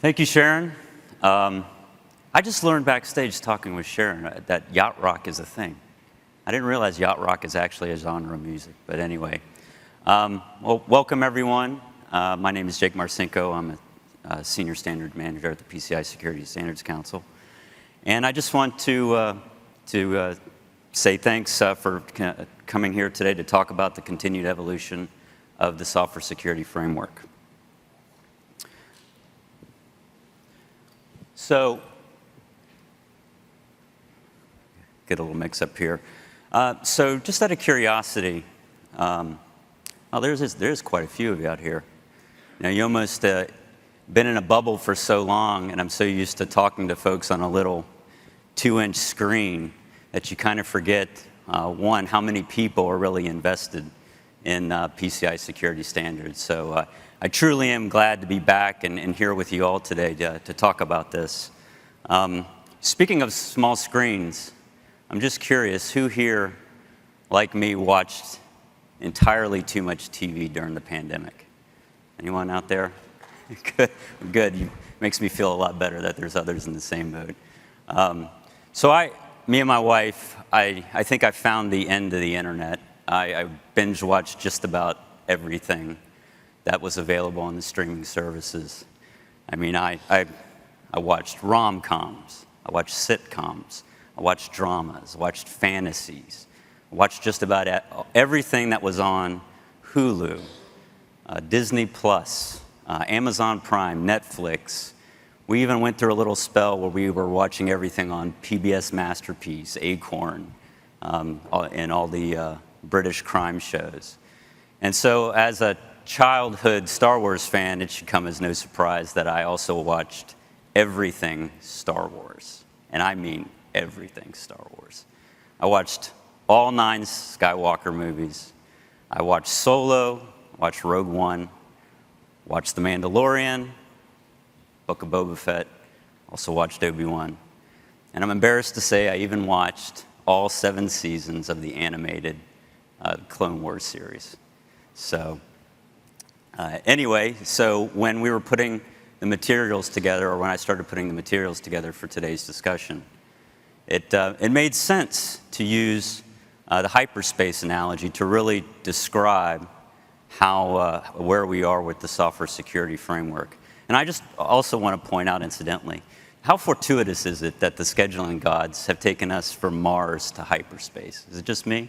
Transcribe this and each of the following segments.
Thank you, Sharon. I just learned backstage talking with Sharon that yacht rock is a thing. I didn't realize yacht rock is actually a genre of music, but anyway. Well, welcome everyone. My name is Jake Marcinko. I'm a Senior Standard Manager at the PCI Security Standards Council. And I just want to say thanks for coming here today to talk about the continued evolution of the software security framework. So, get a little mix up here. So just out of curiosity, there's quite a few of you out here. You know, you almost been in a bubble for so long, and I'm so used to talking to folks on a little 2-inch screen that you kind of forget, one, how many people are really invested in PCI security standards. So I truly am glad to be back and here with you all today to talk about this. Speaking of small screens, I'm just curious, who here, like me, watched entirely too much TV during the pandemic? Anyone out there? Good, good. Makes me feel a lot better that there's others in the same boat. So me and my wife, I think I found the end of the internet. I binge watched just about everything that was available on the streaming services. I mean, I watched rom-coms, I watched sitcoms, I watched dramas, I watched fantasies, I watched just about everything that was on Hulu, Disney Plus, Amazon Prime, Netflix. We even went through a little spell where we were watching everything on PBS Masterpiece, Acorn, and all the British crime shows. And so as a childhood Star Wars fan, it should come as no surprise that I also watched everything Star Wars. And I mean everything Star Wars. I watched all 9 Skywalker movies. I watched Solo, watched Rogue One, watched The Mandalorian, Book of Boba Fett, also watched Obi-Wan. And I'm embarrassed to say I even watched all 7 seasons of the animated Clone Wars series. So anyway, so when we were putting the materials together, or when I started putting the materials together for today's discussion, it made sense to use the hyperspace analogy to really describe where we are with the software security framework. And I just also want to point out, incidentally, how fortuitous is it that the scheduling gods have taken us from Mars to hyperspace? Is it just me?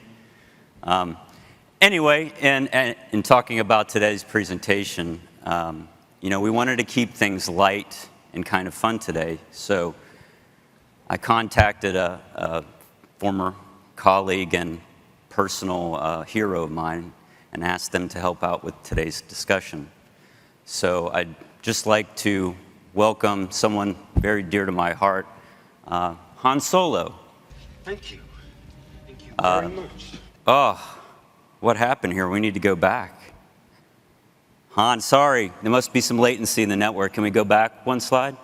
Anyway, in talking about today's presentation, we wanted to keep things light and kind of fun today. So I contacted a former colleague and personal hero of mine and asked them to help out with today's discussion. So I'd just like to welcome someone very dear to my heart, Han Solo. Thank you. Thank you very much. Oh, what happened here? We need to go back. Han, sorry, there must be some latency in the network. Can we go back one slide?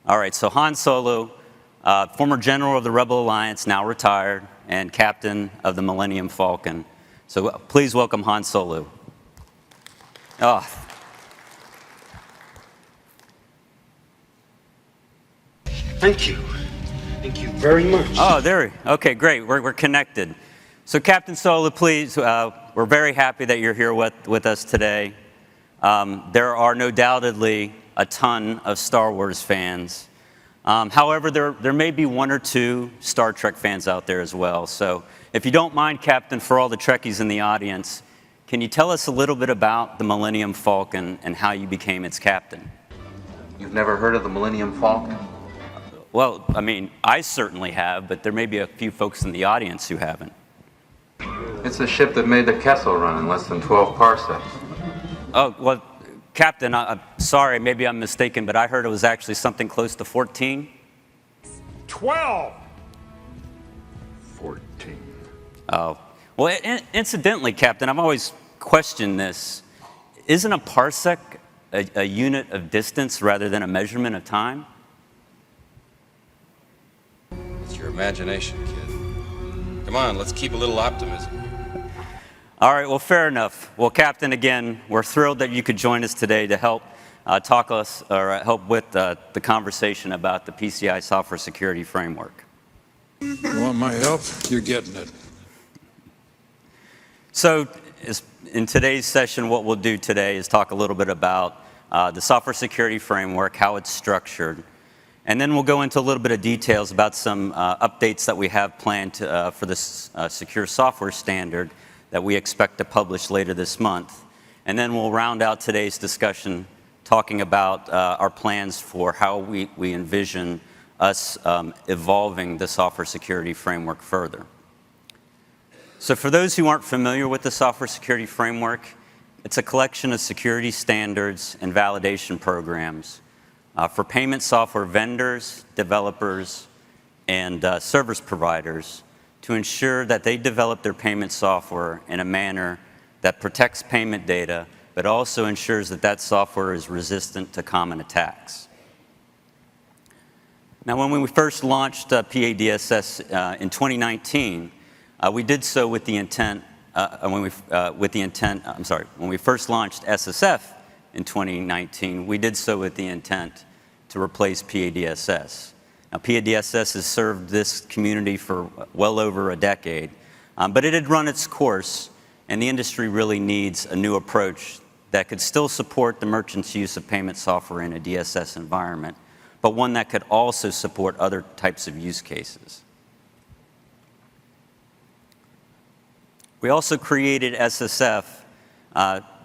All right, so Han Solo, former general of the Rebel Alliance, now retired, and captain of the Millennium Falcon. So please welcome Han Solo. Oh. Thank you. Thank you very much. Oh, there. Okay, great. We're connected. So, Captain Solo, please, we're very happy that you're here with us today. There are no doubtedly a ton of Star Wars fans. However, there may be 1 or 2 Star Trek fans out there as well. So, if you don't mind, Captain, for all the Trekkies in the audience, can you tell us a little bit about the Millennium Falcon and how you became its captain? You've never heard of the Millennium Falcon? Well, I mean, I certainly have, but there may be a few folks in the audience who haven't. It's a ship that made the Kessel run in less than 12 parsecs. Oh, well, Captain, I'm sorry, maybe I'm mistaken, but I heard it was actually something close to 14. 12. 14. Oh. Well, incidentally, Captain, I've always questioned this. Isn't a parsec a unit of distance rather than a measurement of time? It's your imagination, kid. Come on, let's keep a little optimism. All right, well, fair enough. Well, Captain, again, we're thrilled that you could join us today to help help with the conversation about the PCI software security framework. You want my help? You're getting it. So in today's session, what we'll do today is talk a little bit about the software security framework, how it's structured, and then we'll go into a little bit of details about some updates that we have planned for this secure software standard that we expect to publish later this month. And then we'll round out today's discussion talking about our plans for how we envision us evolving the software security framework further. So for those who aren't familiar with the software security framework, it's a collection of security standards and validation programs for payment software vendors, developers, and service providers to ensure that they develop their payment software in a manner that protects payment data, but also ensures that that software is resistant to common attacks. Now, when we first launched PADSS in 2019, we did so with the intent, when we first launched SSF in 2019, we did so with the intent to replace PADSS. Now, PADSS has served this community for well over a decade, but it had run its course, and the industry really needs a new approach that could still support the merchant's use of payment software in a DSS environment, but one that could also support other types of use cases. We also created SSF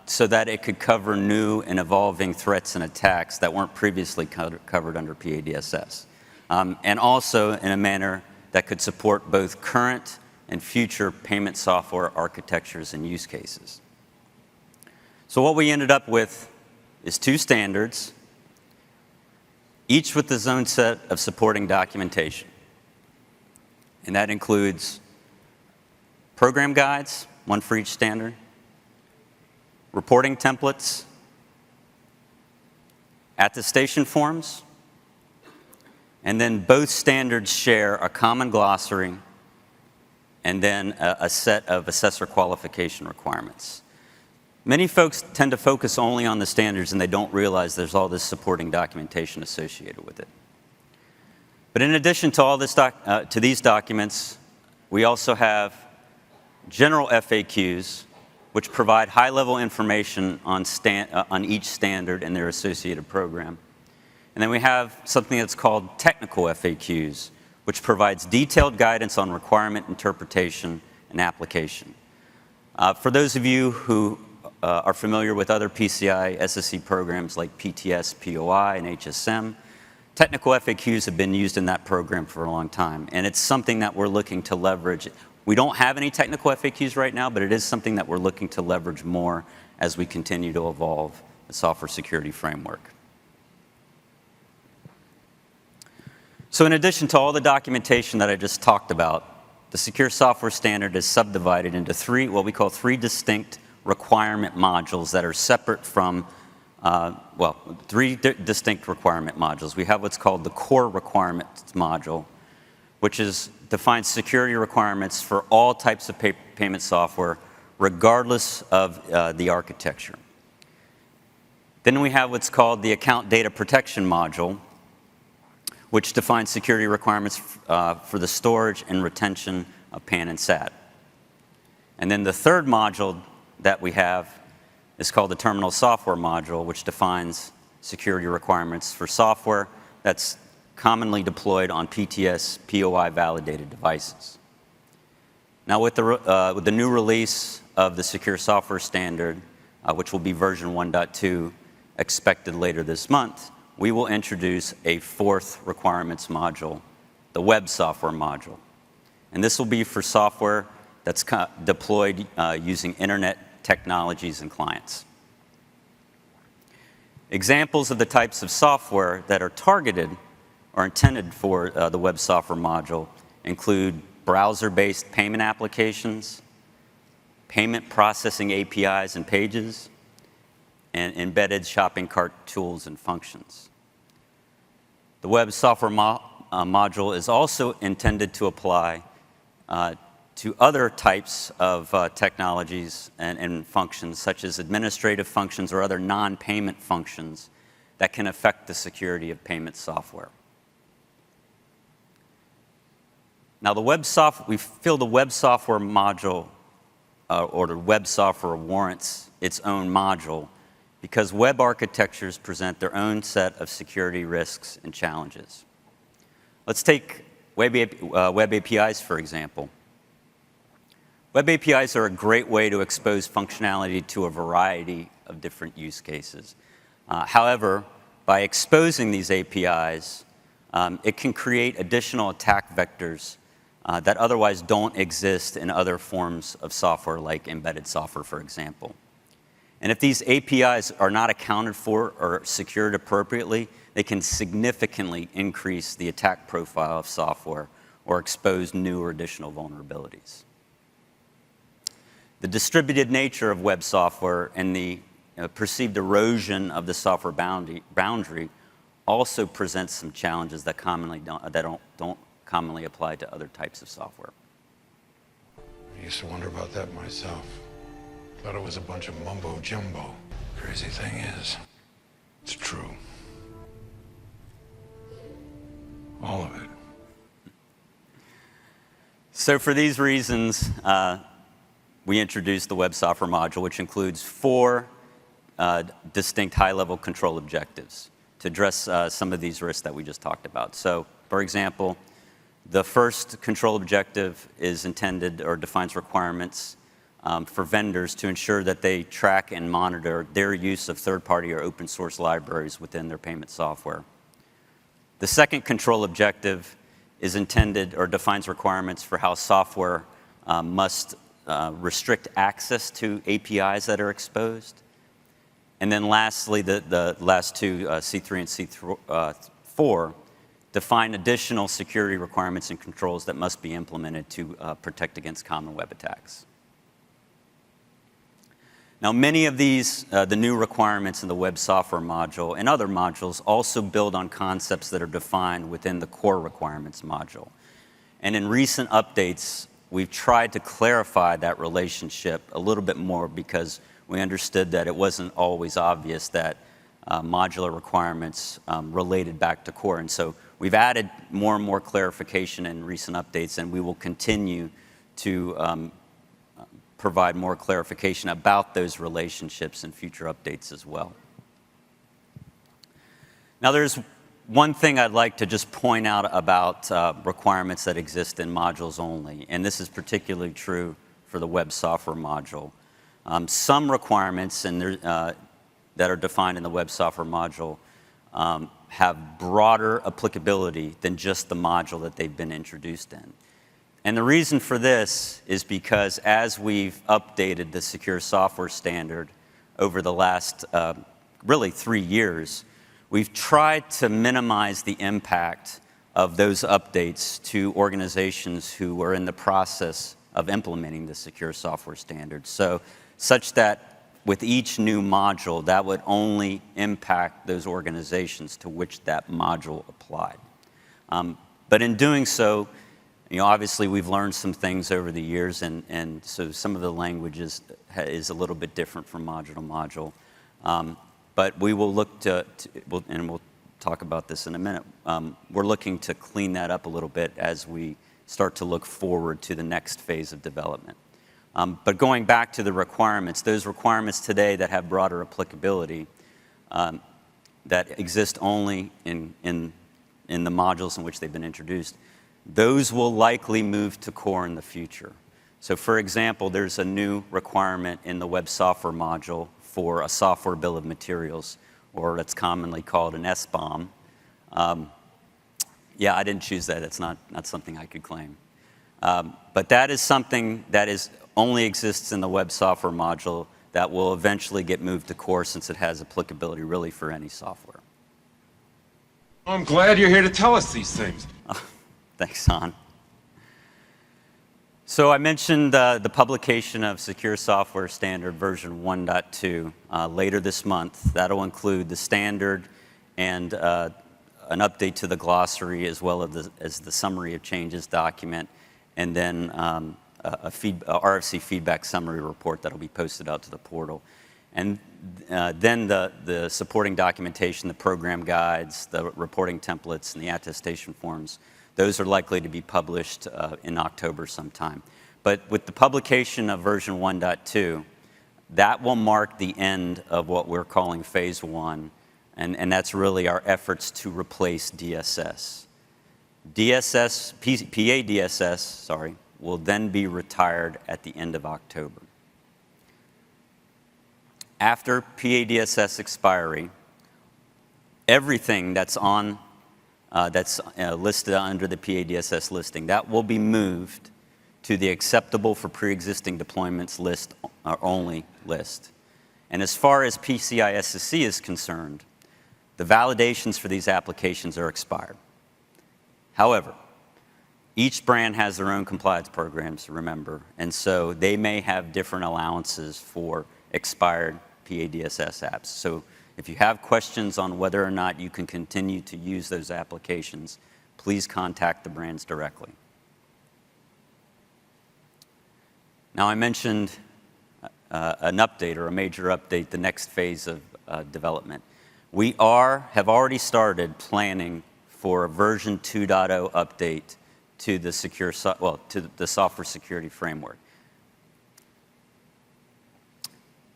so that it could cover new and evolving threats and attacks that weren't previously covered under PADSS. And also in a manner that could support both current and future payment software architectures and use cases. So what we ended up with is two standards, each with its own set of supporting documentation. And that includes program guides, one for each standard, reporting templates, attestation forms, and then both standards share a common glossary and then a set of assessor qualification requirements. Many folks tend to focus only on the standards and they don't realize there's all this supporting documentation associated with it. But in addition to all this to these documents, we also have general FAQs, which provide high-level information on each standard and their associated program. And then we have something that's called technical FAQs, which provides detailed guidance on requirement interpretation and application. For those of you who are familiar with other PCI SSE programs like PTS, POI, and HSM, technical FAQs have been used in that program for a long time, and it's something that we're looking to leverage. We don't have any technical FAQs right now, but it is something that we're looking to leverage more as we continue to evolve the software security framework. So in addition to all the documentation that I just talked about, the secure software standard is subdivided into what we call three distinct requirement modules that are separate from, three distinct requirement modules. We have what's called the core requirements module, which defines security requirements for all types of payment software, regardless of the architecture. Then we have what's called the account data protection module, which defines security requirements for the storage and retention of PAN and SAT. And then the third module that we have is called the terminal software module, which defines security requirements for software that's commonly deployed on PTS, POI validated devices. Now with the new release of the secure software standard, which will be version 1.2 expected later this month, we will introduce a fourth requirements module, the web software module. And this will be for software that's deployed using internet technologies and clients. Examples of the types of software that are targeted or intended for the web software module include browser-based payment applications, payment processing APIs and pages, and embedded shopping cart tools and functions. The web software module is also intended to apply to other types of technologies and functions, such as administrative functions or other non-payment functions that can affect the security of payment software. Now, we feel the web software module or the web software warrants its own module because web architectures present their own set of security risks and challenges. Let's take web APIs, for example. Web APIs are a great way to expose functionality to a variety of different use cases. However, by exposing these APIs, it can create additional attack vectors that otherwise don't exist in other forms of software, like embedded software, for example. And if these APIs are not accounted for or secured appropriately, they can significantly increase the attack profile of software or expose new or additional vulnerabilities. The distributed nature of web software and the perceived erosion of the software boundary also presents some challenges that don't commonly apply to other types of software. I used to wonder about that myself. Thought it was a bunch of mumbo jumbo. Crazy thing is, it's true. All of it. So for these reasons, we introduced the web software module, which includes 4 distinct high-level control objectives to address some of these risks that we just talked about. So, for example, the first control objective is intended or defines requirements for vendors to ensure that they track and monitor their use of third-party or open-source libraries within their payment software. The second control objective is intended or defines requirements for how software must restrict access to APIs that are exposed. And then lastly, the last two, C3 and C4, define additional security requirements and controls that must be implemented to protect against common web attacks. Now, many of these, the new requirements in the web software module and other modules also build on concepts that are defined within the core requirements module. And in recent updates, we've tried to clarify that relationship a little bit more because we understood that it wasn't always obvious that modular requirements related back to core. And so we've added more and more clarification in recent updates, and we will continue to provide more clarification about those relationships in future updates as well. Now, there's one thing I'd like to just point out about requirements that exist in modules only, and this is particularly true for the web software module. Some requirements that are defined in the web software module have broader applicability than just the module that they've been introduced in. And the reason for this is because as we've updated the secure software standard over the last really 3 years, we've tried to minimize the impact of those updates to organizations who are in the process of implementing the secure software standard. So, such that with each new module, that would only impact those organizations to which that module applied. But in doing so, obviously we've learned some things over the years, and so some of the language is a little bit different from module to module. But we will look and we'll talk about this in a minute. We're looking to clean that up a little bit as we start to look forward to the next phase of development. But going back to the requirements, those requirements today that have broader applicability, that exist only in the modules in which they've been introduced, those will likely move to core in the future. So for example, there's a new requirement in the web software module for a software bill of materials, or that's commonly called an SBOM. Yeah, I didn't choose that. It's not something I could claim. But that is something that only exists in the web software module that will eventually get moved to core since it has applicability really for any software. I'm glad you're here to tell us these things. Thanks, Han. So I mentioned the publication of Secure Software Standard version 1.2 later this month. That'll include the standard and an update to the glossary as well as the summary of changes document, and then RFC feedback summary report that'll be posted out to the portal. And then the supporting documentation, the program guides, the reporting templates, and the attestation forms, those are likely to be published in October sometime. But with the publication of version 1.2, that will mark the end of what we're calling phase 1, and that's really our efforts to replace DSS. PADSS, will then be retired at the end of October. After PADSS expiry, everything that's on listed under the PADSS listing, that will be moved to the acceptable for pre-existing deployments list only list. And as far as PCI SSC is concerned, the validations for these applications are expired. However, each brand has their own compliance programs, remember, and so they may have different allowances for expired PADSS apps. So if you have questions on whether or not you can continue to use those applications, please contact the brands directly. Now, I mentioned an update or a major update, the next phase of development. We have already started planning for a version 2.0 update to the to the software security framework.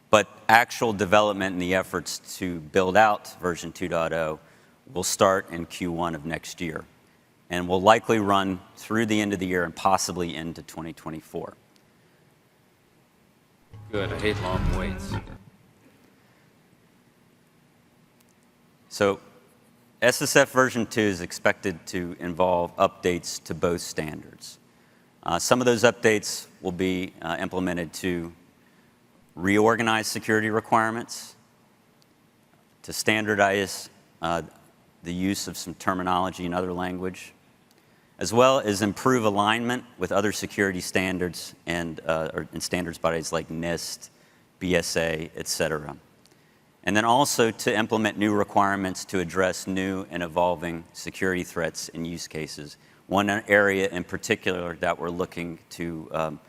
But actual development and the efforts to build out version 2.0 will start in Q1 of next year and will likely run through the end of the year and possibly into 2024. Good, I hate long waits. So SSF version 2 is expected to involve updates to both standards. Some of those updates will be implemented to reorganize security requirements, to standardize the use of some terminology in other language, as well as improve alignment with other security standards and standards bodies like NIST, BSA, et cetera. And then also to implement new requirements to address new and evolving security threats and use cases. One area in particular that we're looking to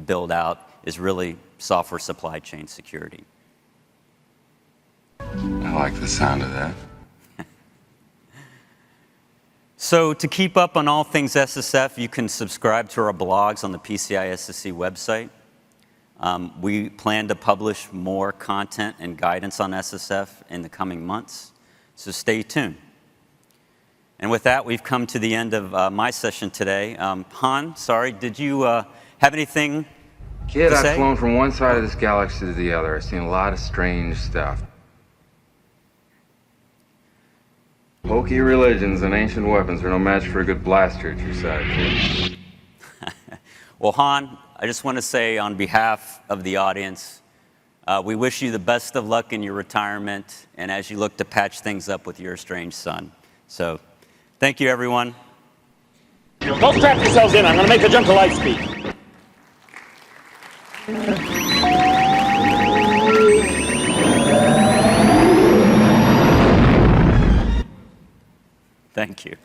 build out is really software supply chain security. I like the sound of that. So to keep up on all things SSF, you can subscribe to our blogs on the PCI SSC website. We plan to publish more content and guidance on SSF in the coming months, so stay tuned. And with that, we've come to the end of my session today. Han, sorry, did you have anything Kid, to say? I've flown from one side of this galaxy to the other. I've seen a lot of strange stuff. Hokey religions and ancient weapons are no match for a good blaster at your side, kid. Well, Han, I just want to say on behalf of the audience, we wish you the best of luck in your retirement and as you look to patch things up with your estranged son. So, thank you, everyone. Go strap yourselves in. I'm going to make a jump to light speed. Thank you.